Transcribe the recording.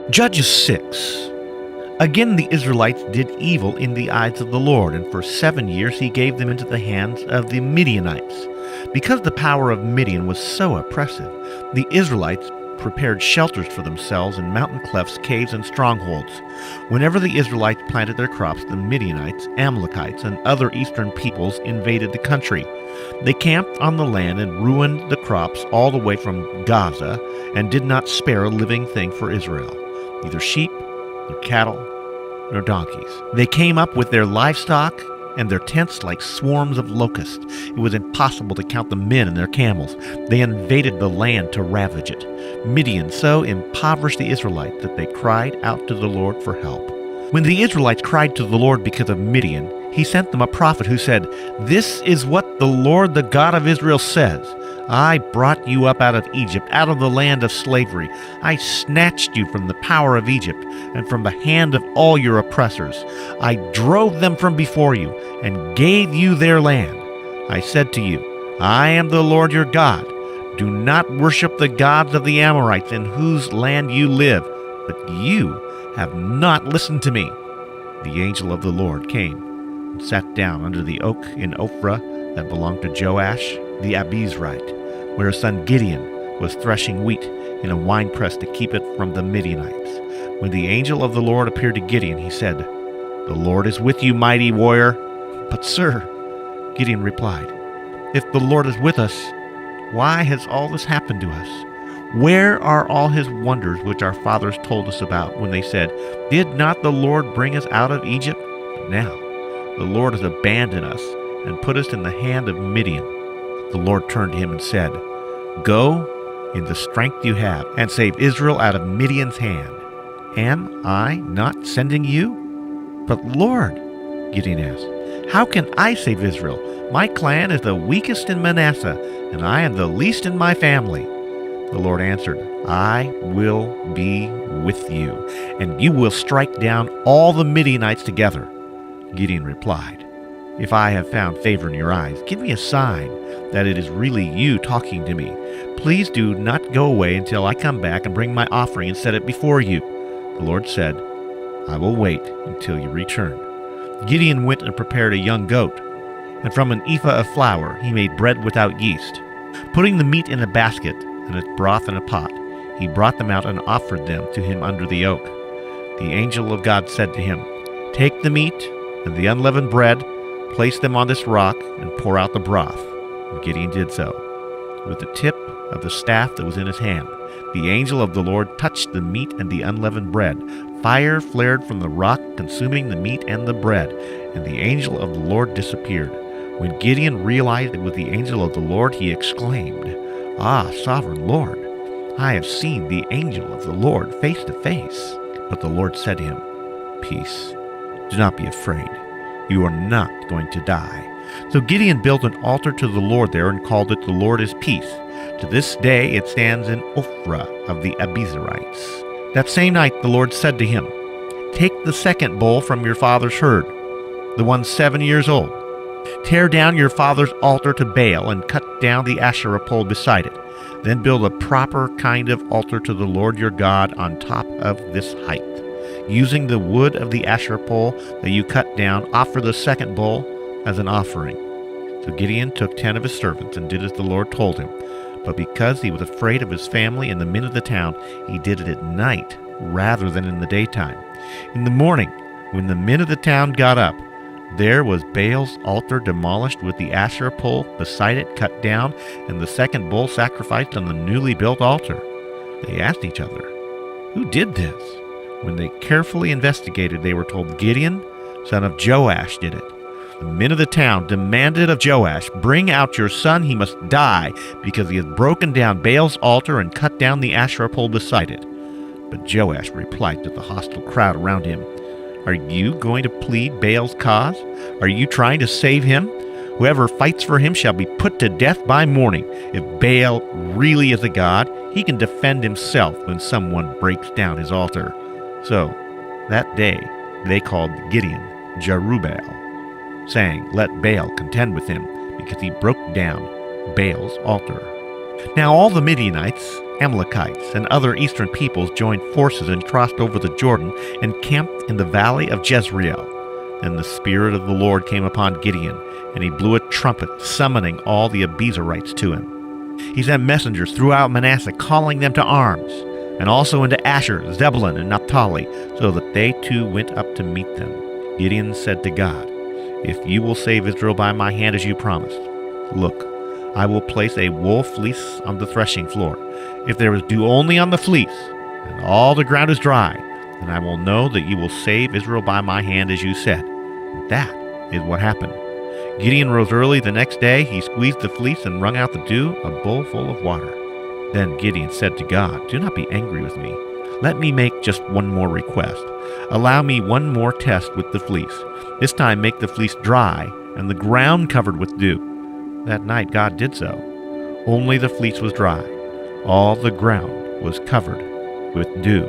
Judges 6. Again the Israelites did evil in the eyes of the Lord, and for 7 years he gave them into the hands of the Midianites. Because the power of Midian was so oppressive, the Israelites prepared shelters for themselves in mountain clefts, caves, and strongholds. Whenever the Israelites planted their crops, the Midianites, Amalekites, and other eastern peoples invaded the country. They camped on the land and ruined the crops all the way from Gaza, and did not spare a living thing for Israel, neither sheep, nor cattle, nor donkeys. They came up with their livestock and their tents like swarms of locusts. It was impossible to count the men and their camels. They invaded the land to ravage it. Midian so impoverished the Israelites that they cried out to the Lord for help. When the Israelites cried to the Lord because of Midian, he sent them a prophet who said, "This is what the Lord, the God of Israel, says. I brought you up out of Egypt, out of the land of slavery. I snatched you from the power of Egypt and from the hand of all your oppressors. I drove them from before you and gave you their land. I said to you, I am the Lord your God. Do not worship the gods of the Amorites in whose land you live. But you have not listened to me." The angel of the Lord came and sat down under the oak in Ophrah that belonged to Joash the Abiezrite, where his son Gideon was threshing wheat in a winepress to keep it from the Midianites. When the angel of the Lord appeared to Gideon, he said, "The Lord is with you, mighty warrior." "But sir," Gideon replied, "if the Lord is with us, why has all this happened to us? Where are all his wonders which our fathers told us about when they said, 'Did not the Lord bring us out of Egypt?' But now the Lord has abandoned us and put us in the hand of Midian." The Lord turned to him and said, "Go in the strength you have and save Israel out of Midian's hand. Am I not sending you?" "But Lord," Gideon asked, "how can I save Israel? My clan is the weakest in Manasseh, and I am the least in my family." The Lord answered, "I will be with you, and you will strike down all the Midianites together." Gideon replied, "If I have found favor in your eyes, give me a sign that it is really you talking to me. Please do not go away until I come back and bring my offering and set it before you." The Lord said, "I will wait until you return." Gideon went and prepared a young goat, and from an ephah of flour he made bread without yeast. Putting the meat in a basket and its broth in a pot, he brought them out and offered them to him under the oak. The angel of God said to him, "Take the meat and the unleavened bread, place them on this rock, and pour out the broth." And Gideon did so. With the tip of the staff that was in his hand, the angel of the Lord touched the meat and the unleavened bread. Fire flared from the rock, consuming the meat and the bread, and the angel of the Lord disappeared. When Gideon realized it was the angel of the Lord, he exclaimed, "Ah, sovereign Lord, I have seen the angel of the Lord face to face." But the Lord said to him, "Peace, do not be afraid. You are not going to die." So Gideon built an altar to the Lord there and called it "The Lord is Peace." To this day it stands in Ophrah of the Abiezrites. That same night the Lord said to him, "Take the second bull from your father's herd, the one 7 years old. Tear down your father's altar to Baal and cut down the Asherah pole beside it. Then build a proper kind of altar to the Lord your God on top of this height. Using the wood of the Asherah pole that you cut down, offer the second bull as an offering." So Gideon took 10 of his servants and did as the Lord told him. But because he was afraid of his family and the men of the town, he did it at night rather than in the daytime. In the morning, when the men of the town got up, there was Baal's altar demolished with the Asherah pole beside it cut down, and the second bull sacrificed on the newly built altar. They asked each other, "Who did this?" When they carefully investigated, they were told Gideon, son of Joash, did it. The men of the town demanded of Joash, "Bring out your son, he must die, because he has broken down Baal's altar and cut down the Asherah pole beside it." But Joash replied to the hostile crowd around him, "Are you going to plead Baal's cause? Are you trying to save him? Whoever fights for him shall be put to death by morning. If Baal really is a god, he can defend himself when someone breaks down his altar." So that day they called Gideon Jerubbaal, saying, "Let Baal contend with him, because he broke down Baal's altar." Now all the Midianites Amalekites, and other eastern peoples joined forces and crossed over the Jordan and camped in the valley of Jezreel. Then the Spirit of the Lord came upon Gideon, and he blew a trumpet, summoning all the Abiezrites to him. He sent messengers throughout Manasseh, calling them to arms, and also into Asher, Zebulun, and Naphtali, so that they too went up to meet them. Gideon said to God, "If you will save Israel by my hand as you promised, look, I will place a wool fleece on the threshing floor. If there is dew only on the fleece, and all the ground is dry, then I will know that you will save Israel by my hand as you said." And that is what happened. Gideon rose early the next day. He squeezed the fleece and wrung out the dew, a bowl full of water. Then Gideon said to God, "Do not be angry with me. Let me make just one more request. Allow me one more test with the fleece. This time make the fleece dry and the ground covered with dew." That night God did so. Only the fleece was dry. All the ground was covered with dew.